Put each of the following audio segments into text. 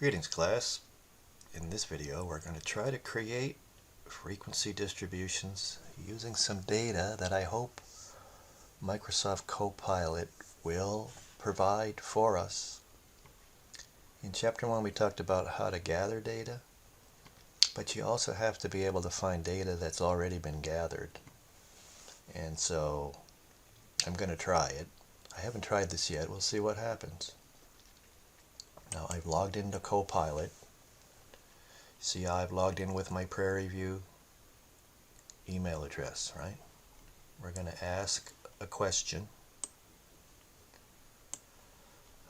Greetings class. In this video we're going to try to create frequency distributions using some data that I hope Microsoft Copilot will provide for us. In chapter 1 we talked about how to gather data, but you also have to be able to find data that's already been gathered. And so I'm going to try it. I haven't tried this yet. We'll see what happens. Now I've logged into Copilot. See, I've logged in with my Prairie View email address, right? We're going to ask a question.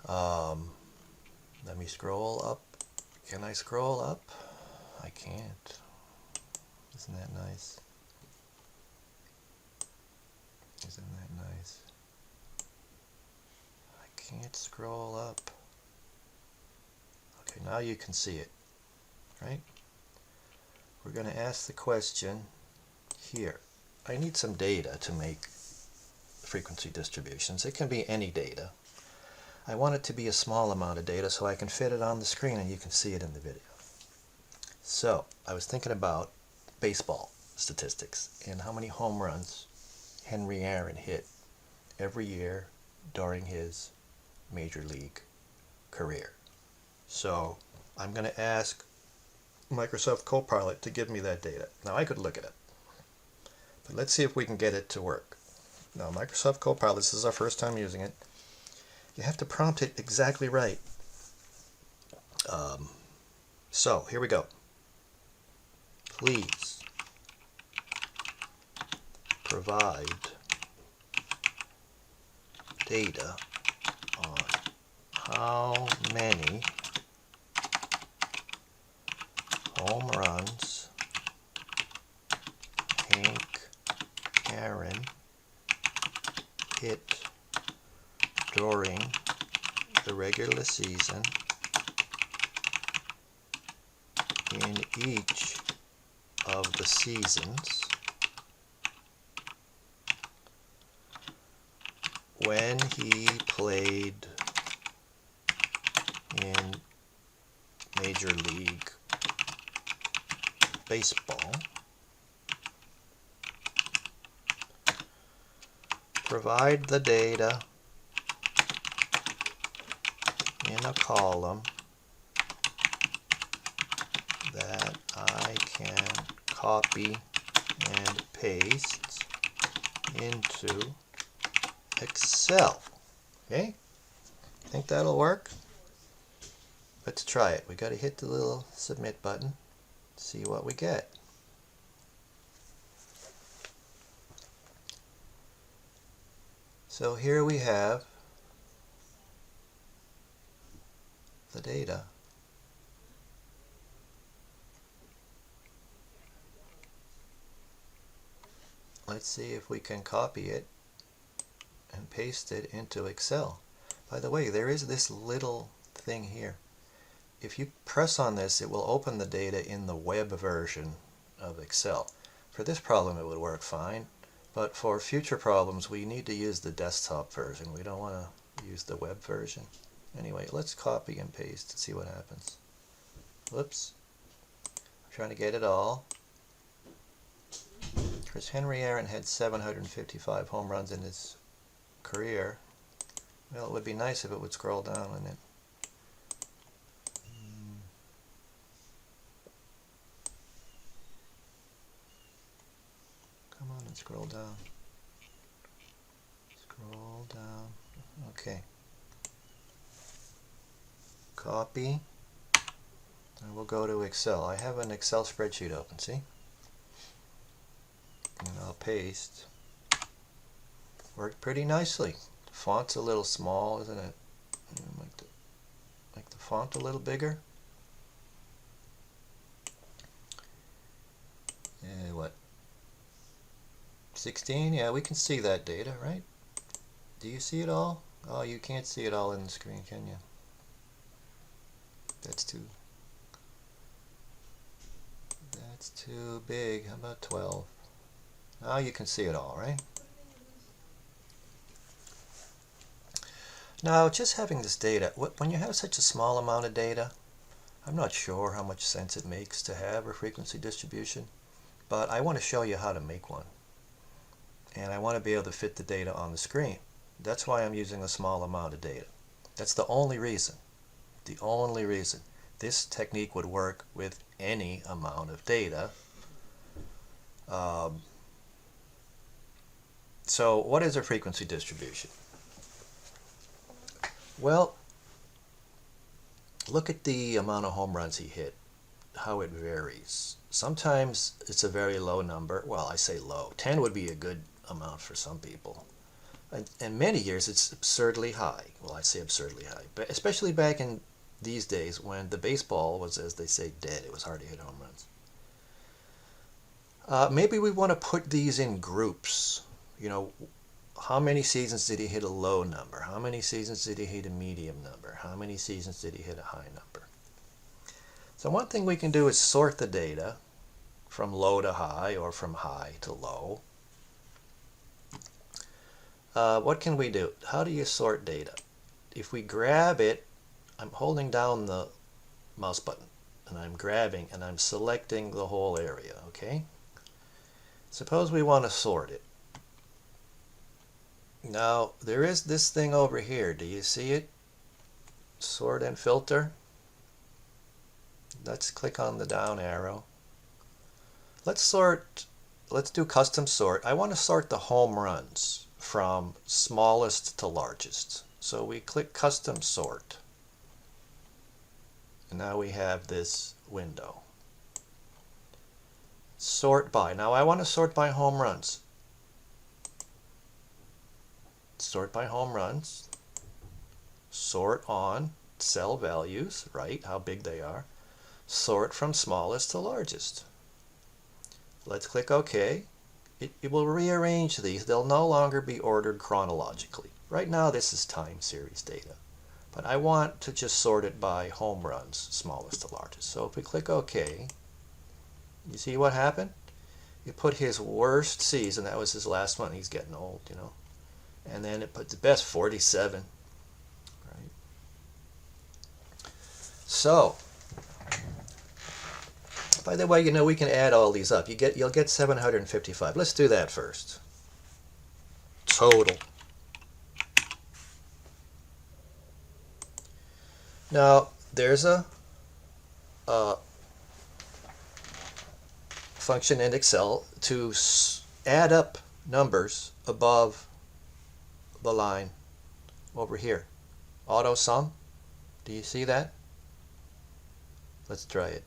Let me scroll up. Can I scroll up? I can't. Isn't that nice? Isn't that nice? I can't scroll up. Okay, now you can see it, right? We're going to ask the question here. I need some data to make frequency distributions. It can be any data. I want it to be a small amount of data so I can fit it on the screen and you can see it in the video. So, I was thinking about baseball statistics and how many home runs Henry Aaron hit every year during his major league career. So I'm going to ask Microsoft Copilot to give me that data. Now I could look at it, but let's see if we can get it to work. Now Microsoft Copilot, this is our first time using it. You have to prompt it exactly right. So here we go. Please provide data on how many home runs Hank Aaron hit during the regular season in each of the seasons when he played in Major League Baseball. Provide the data in a column that I can copy and paste into Excel. Okay? Think that'll work? Let's try it. We got to hit the little submit button. See what we get. So here we have the data. Let's see if we can copy it and paste it into Excel. By the way, there is this little thing here. If you press on this, it will open the data in the web version of Excel. For this problem it would work fine, but for future problems we need to use the desktop version. We don't want to use the web version. Anyway, let's copy and paste and see what happens. Whoops. I'm trying to get it all. Because Henry Aaron had 755 home runs in his career. Well, it would be nice if it would scroll down, wouldn't it? Come on and scroll down. Scroll down. Okay. Copy. And we'll go to Excel. I have an Excel spreadsheet open, see? And I'll paste. Worked pretty nicely. The font's a little small, isn't it? Make the font a little bigger. What? 16? Yeah, we can see that data, right? Do you see it all? Oh, you can't see it all in the screen, can you? That's too big. How about 12? Now you can see it all, right? Now, just having this data, when you have such a small amount of data, I'm not sure how much sense it makes to have a frequency distribution, but I want to show you how to make one. And I want to be able to fit the data on the screen. That's why I'm using a small amount of data. That's the only reason. The only reason. This technique would work with any amount of data. So what is a frequency distribution? Well, look at the amount of home runs he hit, how it varies. Sometimes it's a very low number. Well, I say low. 10 would be a good amount for some people. And many years it's absurdly high. Well, I'd say absurdly high. But especially back in these days when the baseball was, as they say, dead. It was hard to hit home runs. Maybe we want to put these in groups. You know, how many seasons did he hit a low number? How many seasons did he hit a medium number? How many seasons did he hit a high number? So one thing we can do is sort the data from low to high or from high to low. What can we do? How do you sort data? If we grab it, I'm holding down the mouse button and I'm grabbing and I'm selecting the whole area, okay? Suppose we want to sort it. Now, there is this thing over here. Do you see it? Sort and filter. Let's click on the down arrow. Let's do custom sort. I want to sort the home runs from smallest to largest. So we click custom sort. And now we have this window. Sort by. Now I want to sort by home runs. Sort by home runs. Sort on cell values, right? How big they are. Sort from smallest to largest. Let's click OK. It will rearrange these. They'll no longer be ordered chronologically. Right now this is time series data. But I want to just sort it by home runs, smallest to largest. So if we click OK, you see what happened? You put his worst season, that was his last one. He's getting old, you know. And then it put the best 47. Right? So, by the way, you know, we can add all these up. You'll get 755. Let's do that first. Total. Now, there's a function in Excel to add up numbers above the line over here. Auto sum. Do you see that? Let's try it.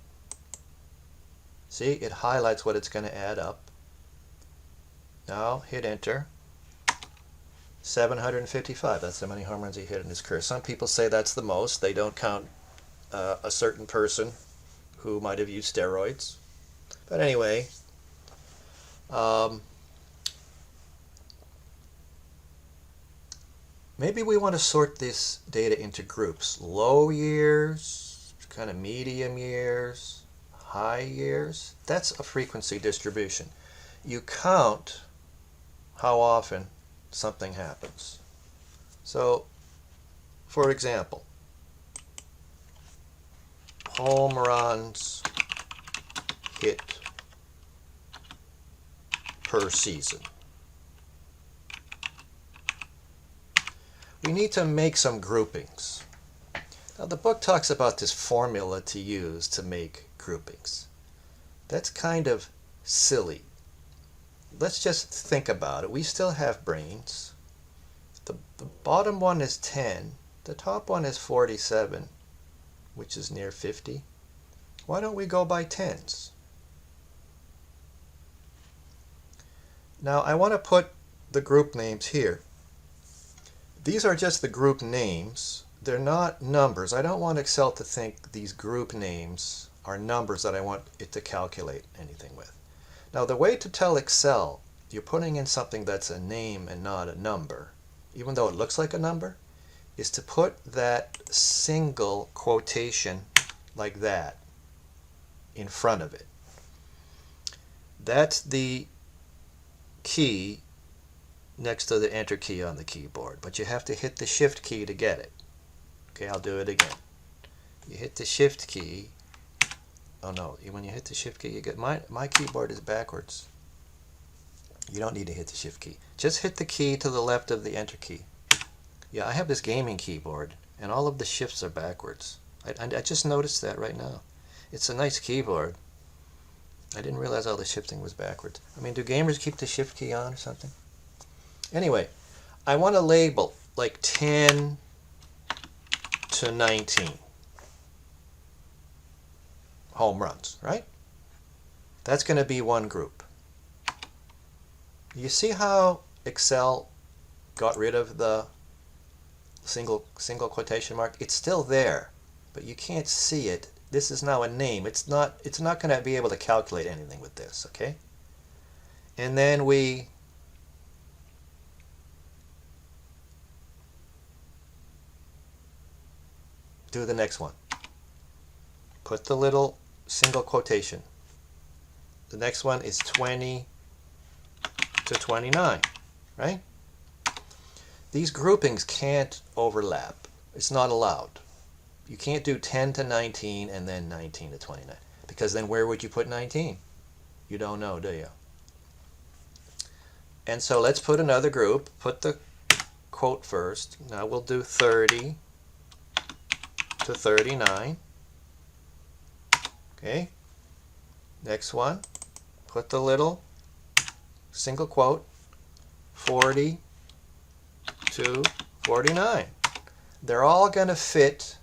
See, it highlights what it's going to add up. Now hit enter. 755. That's how many home runs he hit in his career. Some people say that's the most. They don't count a certain person who might have used steroids. But anyway, maybe we want to sort this data into groups. Low years, kind of medium years, high years. That's a frequency distribution. You count how often something happens. So, for example, home runs hit per season. We need to make some groupings. Now the book talks about this formula to use to make groupings. That's kind of silly. Let's just think about it. We still have brains. The bottom one is 10. The top one is 47, which is near 50. Why don't we go by tens? Now I want to put the group names here. These are just the group names. They're not numbers. I don't want Excel to think these group names are numbers that I want it to calculate anything with. Now the way to tell Excel you're putting in something that's a name and not a number, even though it looks like a number, is to put that single quotation like that in front of it. That's the key next to the enter key on the keyboard, but you have to hit the shift key to get it. Okay, I'll do it again. you hit the shift key. Oh no, when you hit the shift key, you get my keyboard is backwards. You don't need to hit the shift key. Just hit the key to the left of the enter key. Yeah, I have this gaming keyboard, and all of the shifts are backwards. I just noticed that right now. It's a nice keyboard. I didn't realize all the shifting was backwards. I mean, do gamers keep the shift key on or something? Anyway, I want to label like 10 to 19 home runs, right? That's going to be one group. You see how Excel got rid of the single quotation mark? It's still there, but you can't see it. This is now a name. It's not going to be able to calculate anything with this, okay? And then we do the next one. Put the little single quotation. The next one is 20 to 29, right? These groupings can't overlap. It's not allowed. You can't do 10 to 19 and then 19 to 29, because then where would you put 19? You don't know, do you? And so let's put another group. Put the quote first. Now we'll do 30 to 39. Okay. Next one. Put the little single quote. 40 to 49. They're all going to fit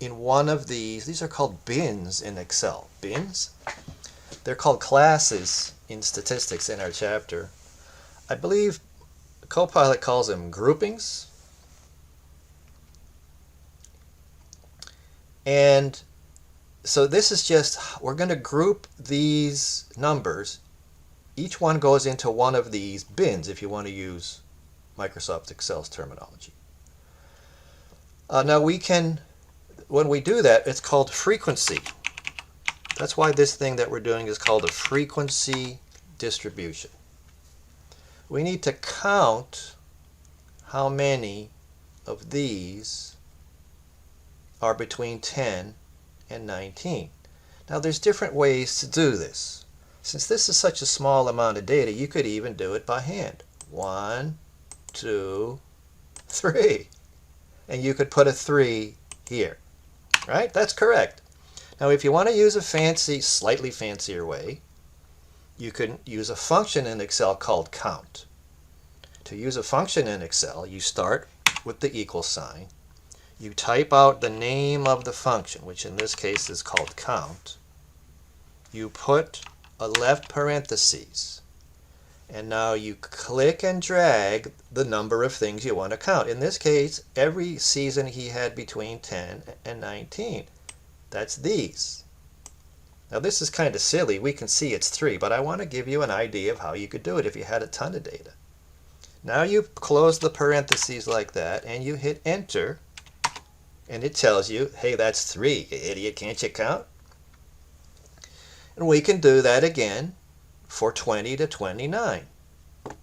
in one of these. These are called bins in Excel. Bins? They're called classes in statistics in our chapter. I believe Copilot calls them groupings. And so this is just, we're going to group these numbers. Each one goes into one of these bins if you want to use Microsoft Excel's terminology. Now we can, when we do that, it's called frequency. That's why this thing that we're doing is called a frequency distribution. We need to count how many of these are between 10 and 19. Now there's different ways to do this. Since this is such a small amount of data, you could even do it by hand. 1, 2, 3. And you could put a 3 here. Right? That's correct. Now if you want to use a fancy, slightly fancier way, you can use a function in Excel called count. To use a function in Excel, you start with the equal sign. You type out the name of the function, which in this case is called count. You put a left parentheses. And now you click and drag the number of things you want to count. In this case, every season he had between 10 and 19. That's these. Now this is kind of silly. We can see it's 3, but I want to give you an idea of how you could do it if you had a ton of data. Now you close the parentheses like that, and you hit enter, and it tells you, hey, that's 3, you idiot, can't you count? And we can do that again for 20 to 29.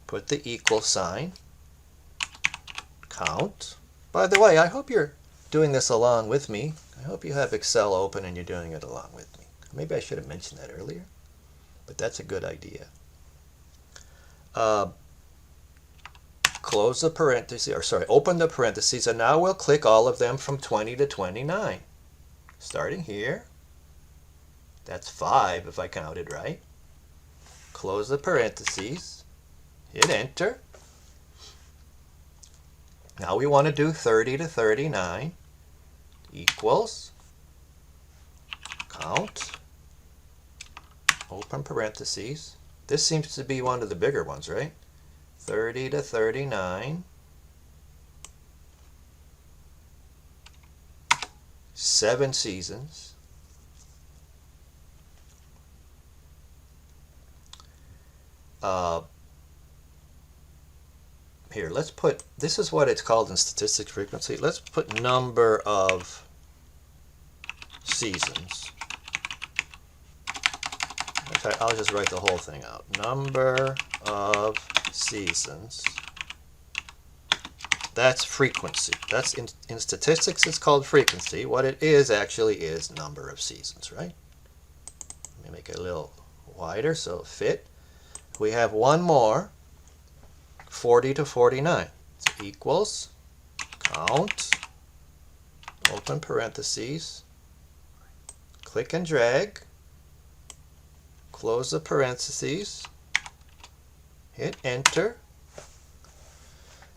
Put the equal sign, count. By the way, I hope you're doing this along with me. I hope you have Excel open and you're doing it along with me. Maybe I should have mentioned that earlier, but that's a good idea. Close the parentheses, or sorry, open the parentheses, and now we'll click all of them from 20 to 29. Starting here. That's 5 if I counted right. Close the parentheses, hit enter. Now we want to do 30 to 39 equals count, open parentheses. This seems to be one of the bigger ones, right? 30 to 39, 7 seasons. Here, let's put, this is what it's called in statistics frequency. Let's put number of seasons. In fact, I'll just write the whole thing out. Number of seasons That's frequency. That's in statistics it's called frequency. What it is actually is number of seasons, right? Let me make it a little wider so it'll fit. We have one more, 40 to 49. So equals, count, open parentheses, click and drag, close the parentheses, hit enter,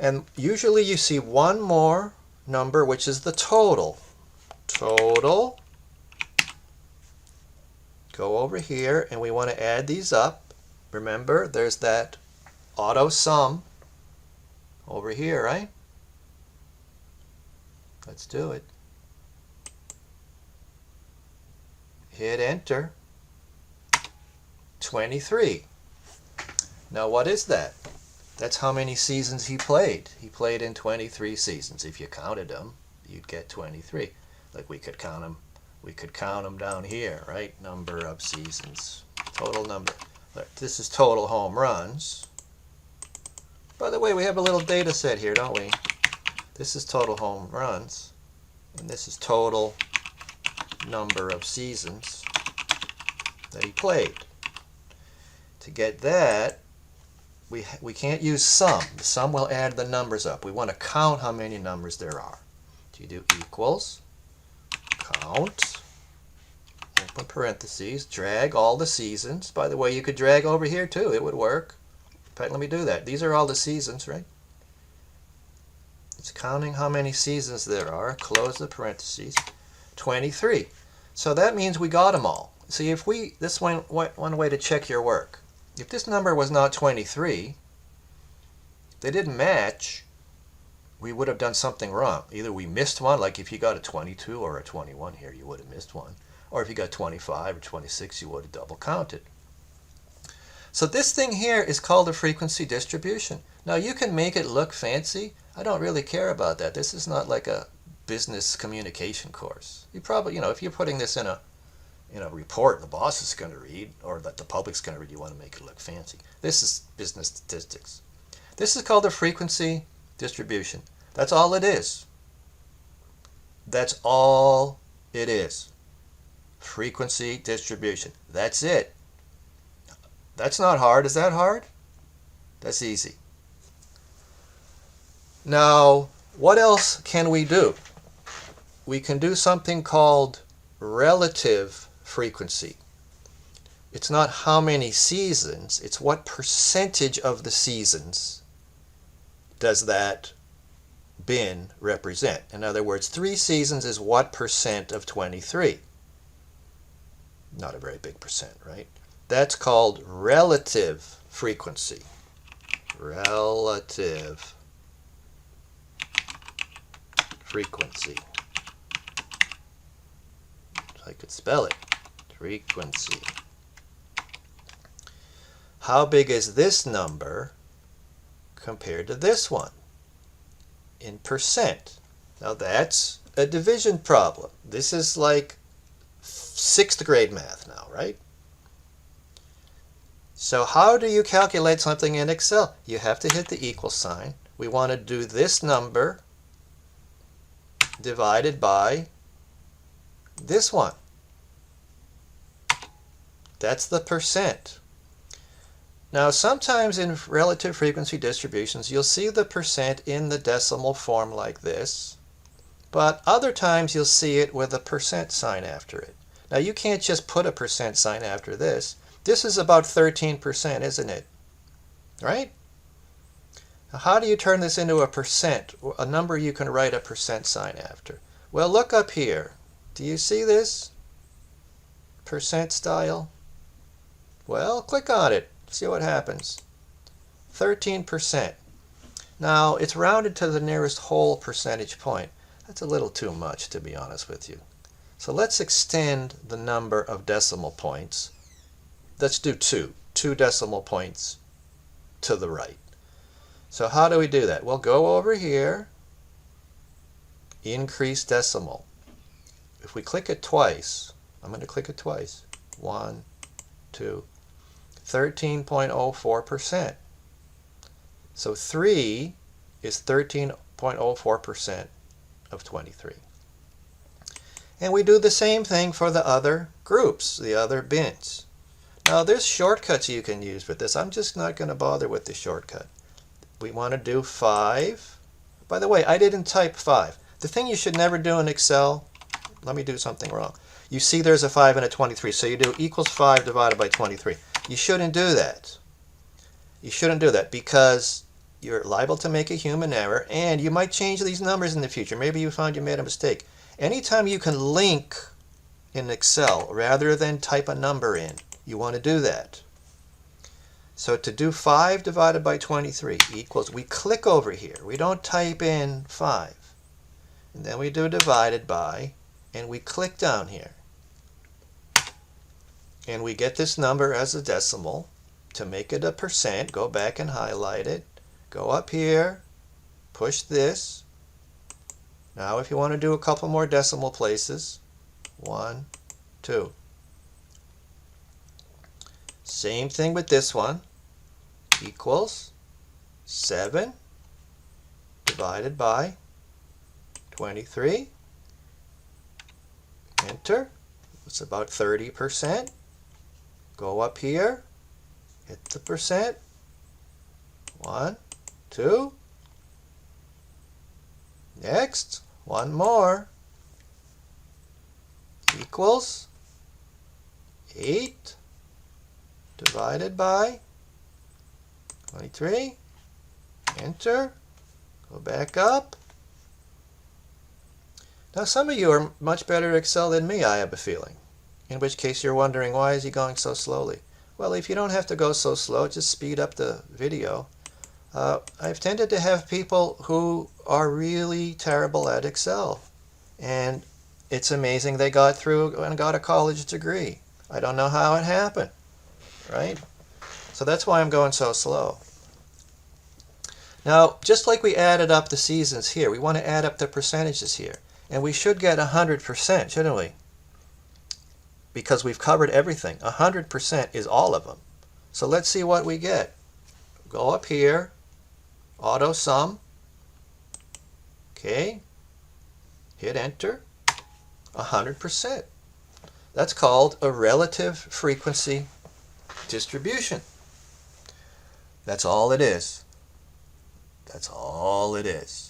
and usually you see one more number, which is the total. Total. Go over here, and we want to add these up. Remember, there's that auto sum over here, right? Let's do it. Hit enter. 23. Now what is that? That's how many seasons he played. He played in 23 seasons. If you counted them, you'd get 23. Like we could count them down here, right? Number of seasons. Total number. This is total home runs. By the way, we have a little data set here, don't we? This is total home runs. And this is total number of seasons that he played. To get that, we can't use sum. The sum will add the numbers up. We want to count how many numbers there are. So you do equals, count, open parentheses, drag all the seasons. By the way, you could drag over here too. It would work. In fact, let me do that. These are all the seasons, right? It's counting how many seasons there are. Close the parentheses. 23. So that means we got them all. See, if this one way to check your work. If this number was not 23, they didn't match, we would have done something wrong. Either we missed one, like if you got a 22 or a 21 here, you would have missed one. Or if you got 25 or 26, you would have double counted. So this thing here is called a frequency distribution. Now you can make it look fancy. I don't really care about that. This is not like a business communication course. You probably, if you're putting this in a report the boss is going to read, or that the public's going to read, you want to make it look fancy. This is business statistics. This is called a frequency distribution. That's all it is. That's all it is. Frequency distribution. That's it. That's not hard. Is that hard? That's easy. Now, what else can we do? We can do something called relative frequency. It's not how many seasons, it's what percentage of the seasons does that bin represent. In other words, 3 seasons is what percent of 23? Not a very big percent, right? That's called relative frequency. Relative frequency. If I could spell it. Frequency. How big is this number compared to this one in percent? Now that's a division problem. This is like 6th grade math now, right? So how do you calculate something in Excel? You have to hit the equal sign. We want to do this number divided by this one. That's the percent. Now sometimes in relative frequency distributions you'll see the percent in the decimal form like this, but other times you'll see it with a percent sign after it. Now you can't just put a percent sign after this. This is about 13%, isn't it? Right? Now how do you turn this into a percent, a number you can write a percent sign after? Well, look up here. Do you see this? Percent style? Well, click on it. See what happens. 13%. Now, it's rounded to the nearest whole percentage point. That's a little too much, to be honest with you. So let's extend the number of decimal points. Let's do 2 decimal points to the right. So how do we do that? Well, go over here, increase decimal. If we click it twice, I'm going to click it twice. 1, 2, 13.04%. So 3 is 13.04%. 0.04% of 23. And we do the same thing for the other groups, the other bins. Now there's shortcuts you can use with this. I'm just not going to bother with the shortcut. We want to do 5. By the way, I didn't type 5. The thing you should never do in Excel, let me do something wrong. You see there's a 5 and a 23, so you do equals 5 divided by 23. You shouldn't do that. You shouldn't do that because you're liable to make a human error, and you might change these numbers in the future. Maybe you found you made a mistake. Anytime you can link in Excel rather than type a number in, you want to do that. So to do 5 divided by 23 equals, we click over here. We don't type in 5. And then we do divided by, and we click down here. And we get this number as a decimal. To make it a percent, go back and highlight it. Go up here, push this. Now if you want to do a couple more decimal places, 1, 2. Same thing with this one, equals 7 divided by 23. Enter. It's about 30%. Go up here, hit the percent. 1, 2. Next, one more. Equals 8 divided by 23. Enter. Go back up. Now some of you are much better at Excel than me, I have a feeling. In which case you're wondering, why is he going so slowly? Well, if you don't have to go so slow, just speed up the video. I've tended to have people who are really terrible at Excel. And it's amazing they got through and got a college degree. I don't know how it happened, right? So that's why I'm going so slow. Now, just like we added up the seasons here, we want to add up the percentages here. And we should get 100%, shouldn't we? Because we've covered everything. 100% is all of them. So let's see what we get. Go up here, auto sum. Okay. Hit enter. 100%. That's called a relative frequency distribution. That's all it is. That's all it is.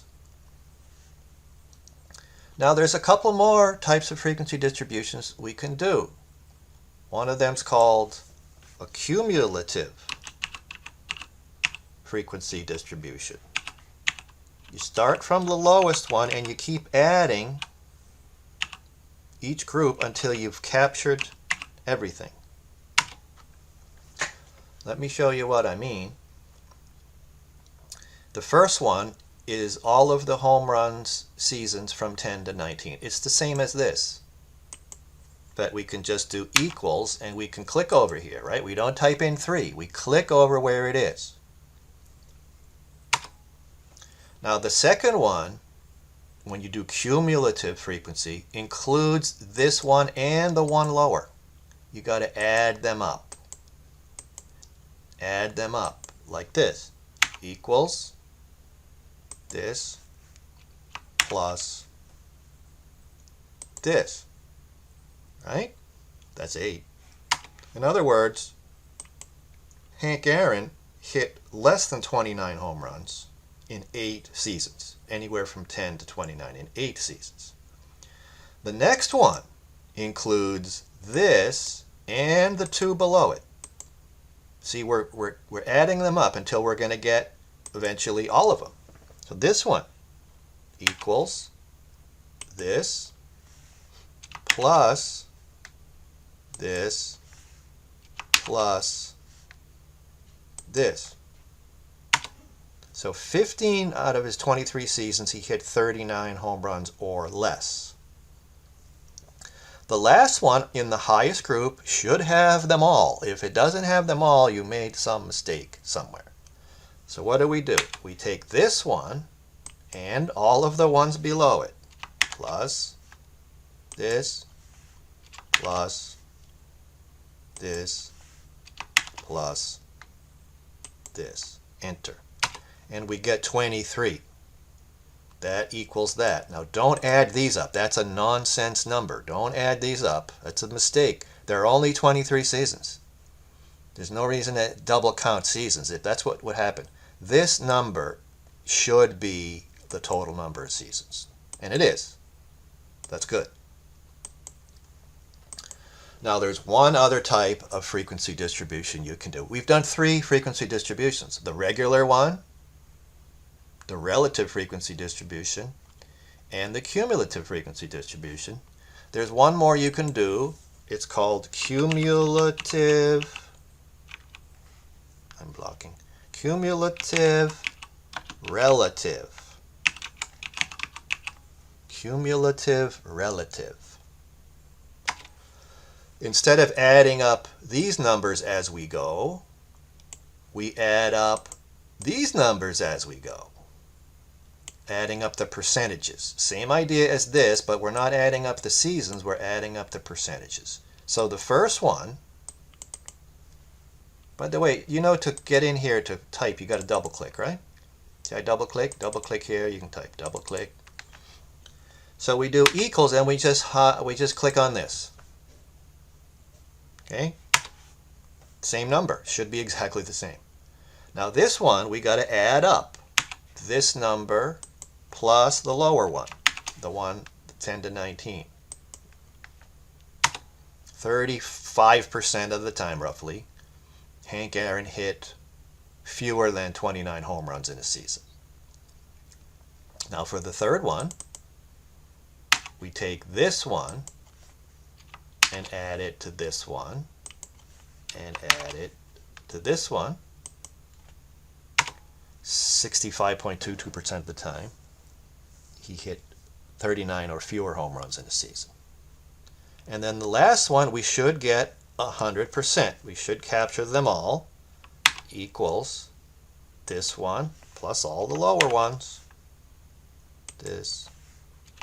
Now there's a couple more types of frequency distributions we can do. One of them's called a cumulative frequency distribution. You start from the lowest one and you keep adding each group until you've captured everything. Let me show you what I mean. The first one is all of the home runs seasons from 10 to 19. It's the same as this. But we can just do equals and we can click over here, right? We don't type in 3. We click over where it is. Now the second one, when you do cumulative frequency, includes this one and the one lower. You got to add them up. Add them up like this. Equals this plus this. Right? That's 8. In other words, Hank Aaron hit less than 29 home runs in 8 seasons. Anywhere from 10 to 29 in 8 seasons. The next one includes this and the 2 below it. See, we're adding them up until we're going to get eventually all of them. So this one equals this plus this plus this. So 15 out of his 23 seasons, he hit 39 home runs or less. The last one in the highest group should have them all. If it doesn't have them all, you made some mistake somewhere. So what do? We take this one and all of the ones below it, plus this, plus this, plus this. Enter. And we get 23. That equals that. Now don't add these up. That's a nonsense number. Don't add these up. That's a mistake. There are only 23 seasons. There's no reason to double count seasons. If that's what would happen. This number should be the total number of seasons. And it is. That's good. Now there's one other type of frequency distribution you can do. We've done 3 frequency distributions. The regular one, the relative frequency distribution, and the cumulative frequency distribution. There's one more you can do. It's called cumulative relative. Cumulative relative. Instead of adding up these numbers as we go, we add up these numbers as we go. Adding up the percentages. Same idea as this, but we're not adding up the seasons, we're adding up the percentages. So the first one, by the way, you know to get in here to type, you got to double click, right? See, I double click here, you can type, double click. So we do equals and we just click on this. Okay? Same number, should be exactly the same. Now this one, we got to add up this number plus the lower one, the one 10 to 19. 35% of the time, roughly, Hank Aaron hit fewer than 29 home runs in a season. Now for the third one, we take this one and add it to this one and add it to this one. 65.22% of the time, he hit 39 or fewer home runs in a season. And then the last one, we should get 100%. We should capture them all, equals this one plus all the lower ones. This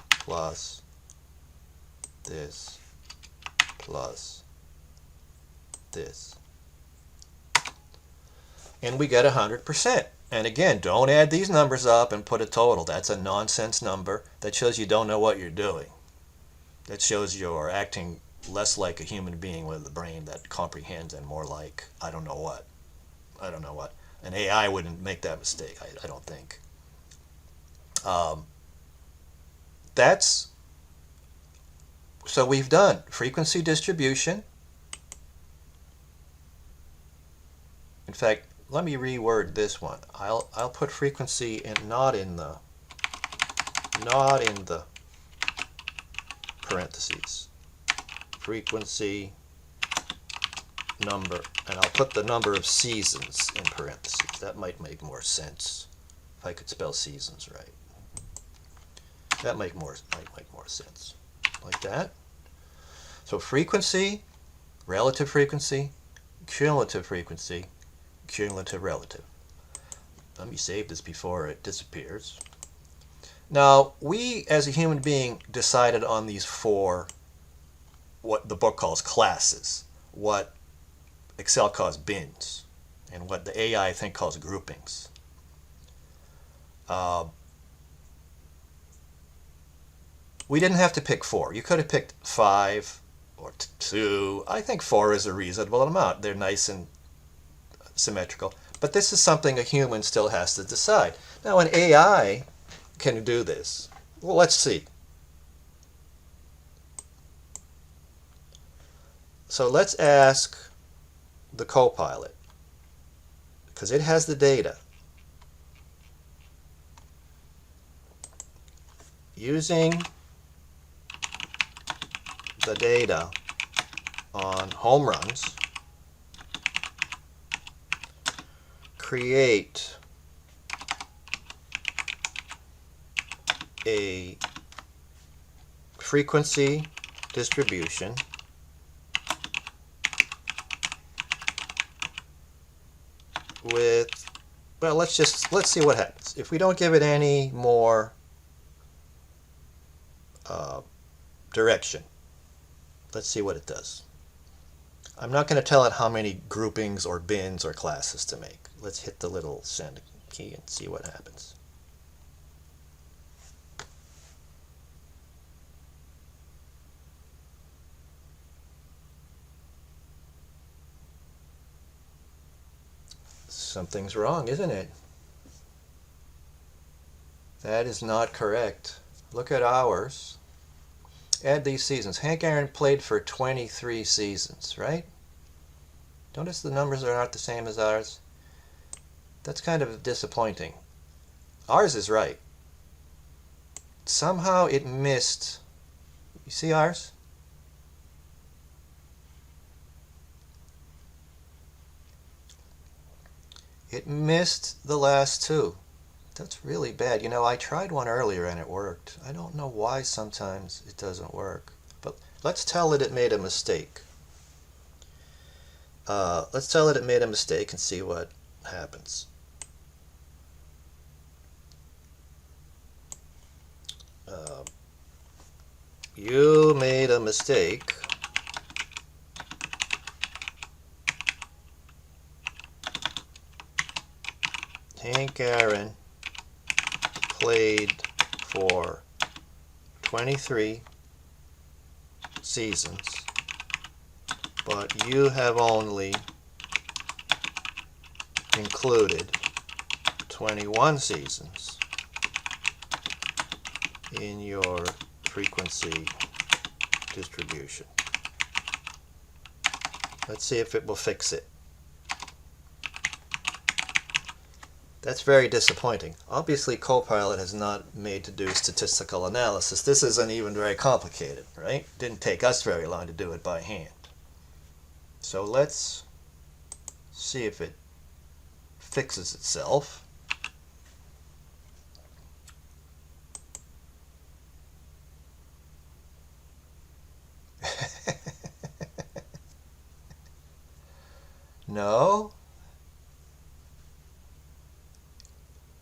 plus this plus this. And we get 100%. And again, don't add these numbers up and put a total. That's a nonsense number. That shows you don't know what you're doing. That shows you're acting less like a human being with a brain that comprehends and more like I don't know what. I don't know what. An AI wouldn't make that mistake, I don't think. So we've done frequency distribution. In fact, let me reword this one. I'll put frequency and not in the parentheses. Frequency number, and I'll put the number of seasons in parentheses. That might make more sense if I could spell seasons right. That might make more sense. Like that. So frequency, relative frequency, cumulative frequency, cumulative relative. Let me save this before it disappears. Now, we as a human being decided on these 4, what the book calls classes, what Excel calls bins, and what the AI I think calls groupings. We didn't have to pick 4. You could have picked 5 or 2. I think 4 is a reasonable amount. They're nice and symmetrical. But this is something a human still has to decide. Now, an AI can do this. Well, let's see. So let's ask the Copilot, because it has the data. Using the data on home runs, create a frequency distribution with, well, let's see what happens. If we don't give it any more direction, let's see what it does. I'm not going to tell it how many groupings or bins or classes to make. Let's hit the little send key and see what happens. Something's wrong, isn't it? That is not correct. Look at ours. Add these seasons. Hank Aaron played for 23 seasons, right? Notice the numbers are not the same as ours. That's kind of disappointing. Ours is right. Somehow it missed. You see ours? It missed the last two. That's really bad. You know, I tried one earlier and it worked. I don't know why sometimes it doesn't work. But let's tell it made a mistake. Let's tell it made a mistake and see what happens. You made a mistake. Hank Aaron played for 23 seasons, but you have only included 21 seasons in your frequency distribution. Let's see if it will fix it. That's very disappointing. Obviously, Copilot is not made to do statistical analysis. This isn't even very complicated, right? Didn't take us very long to do it by hand. So let's see if it fixes itself. No,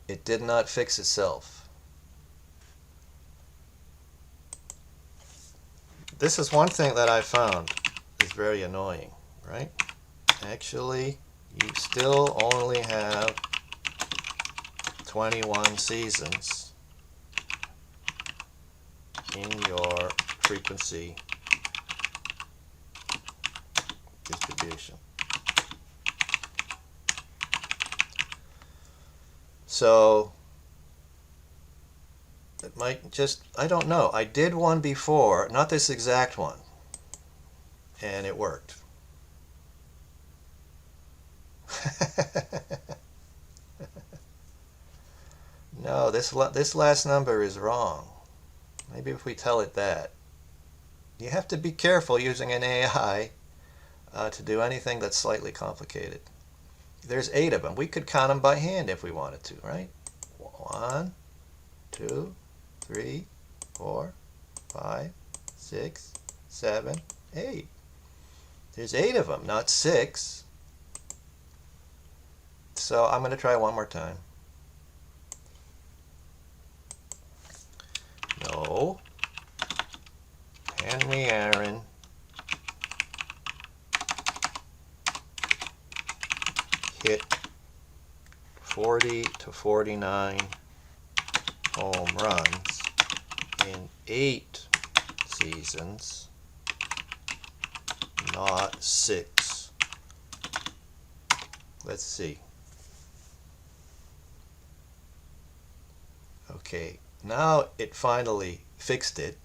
it did not fix itself. This is one thing that I found is very annoying, right? Actually, you still only have 21 seasons in your frequency distribution. So it might just, I don't know. I did one before, not this exact one, and it worked. No, this last number is wrong. Maybe if we tell it that. You have to be careful using an AI to do anything that's slightly complicated. There's 8 of them. We could count them by hand if we wanted to, right? 1, 2, 3, 4, 5, 6, 7, 8. There's 8 of them, not 6. So I'm going to try one more time. No. Hand me Aaron. Hit 40 to 49 home runs in 8 seasons, not 6. Let's see. Okay, now it finally fixed it.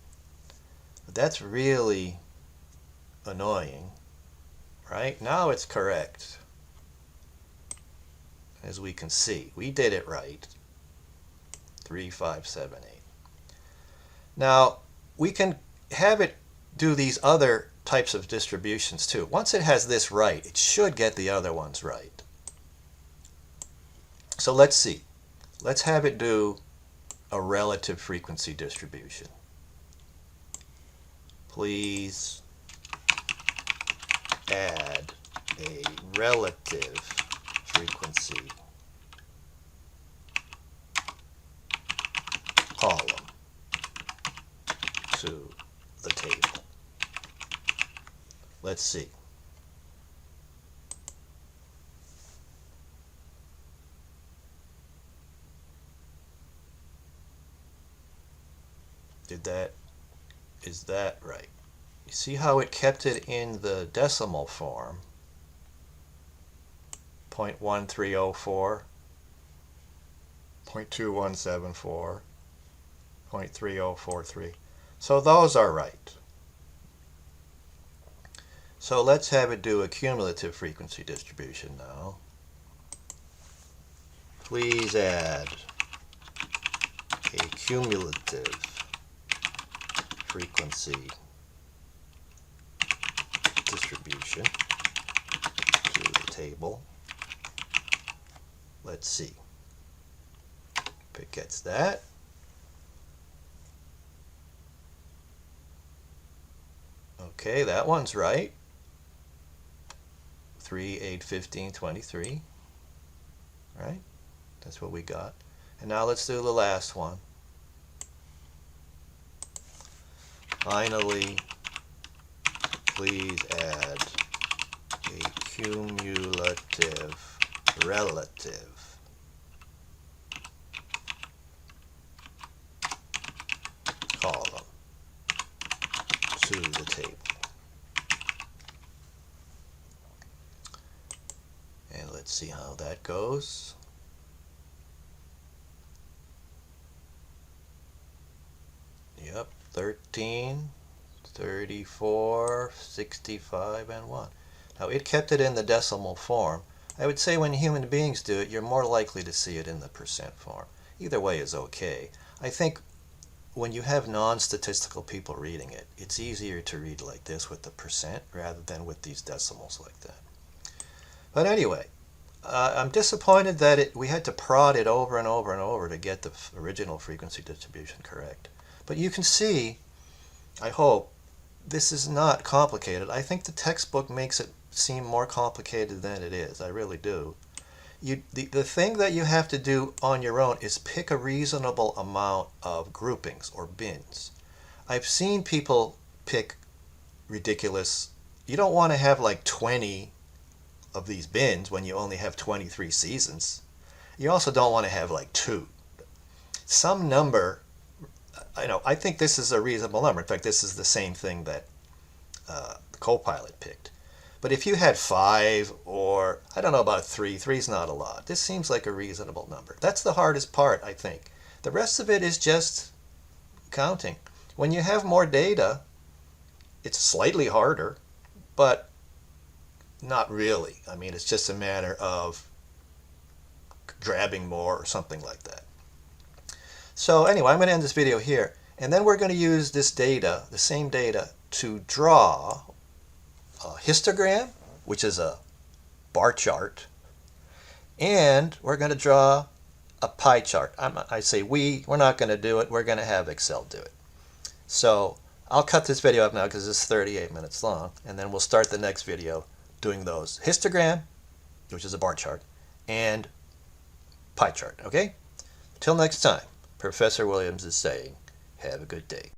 But that's really annoying, right? Now it's correct. As we can see, we did it right. 3, 5, 7, 8. Now, we can have it do these other types of distributions too. Once it has this right, it should get the other ones right. So let's see. Let's have it do a relative frequency distribution. Please add a relative frequency column to the table. Let's see. Is that right? You see how it kept it in the decimal form? 0.1304, 0.2174, 0.3043. So those are right. So let's have it do a cumulative frequency distribution now. Please add a cumulative frequency distribution to the table. Let's see if it gets that. Okay, that one's right. 3, 8, 15, 23. Right? That's what we got. And now let's do the last one. Finally, please add a cumulative relative column to the table. And let's see how that goes. Yep, 13, 34, 65, and 1. Now it kept it in the decimal form. I would say when human beings do it, you're more likely to see it in the percent form. Either way is okay. I think when you have non-statistical people reading it, it's easier to read like this with the percent rather than with these decimals like that. But anyway, I'm disappointed that we had to prod it over and over and over to get the original frequency distribution correct. But you can see, I hope, this is not complicated. I think the textbook makes it seem more complicated than it is. I really do. The thing that you have to do on your own is pick a reasonable amount of groupings or bins. I've seen people pick ridiculous. You don't want to have like 20 of these bins when you only have 23 seasons. You also don't want to have like 2. Some number, I think this is a reasonable number. In fact, this is the same thing that the Copilot picked. But if you had 5 or, I don't know about 3, 3's not a lot. This seems like a reasonable number. That's the hardest part, I think. The rest of it is just counting. When you have more data, it's slightly harder, but not really. I mean, it's just a matter of grabbing more or something like that. So anyway, I'm going to end this video here. And then we're going to use this data, the same data, to draw a histogram, which is a bar chart. And we're going to draw a pie chart. I say we're not going to do it. We're going to have Excel do it. So I'll cut this video up now because it's 38 minutes long. And then we'll start the next video doing those histogram, which is a bar chart, and pie chart. Okay? Till next time, Professor Williams is saying, have a good day.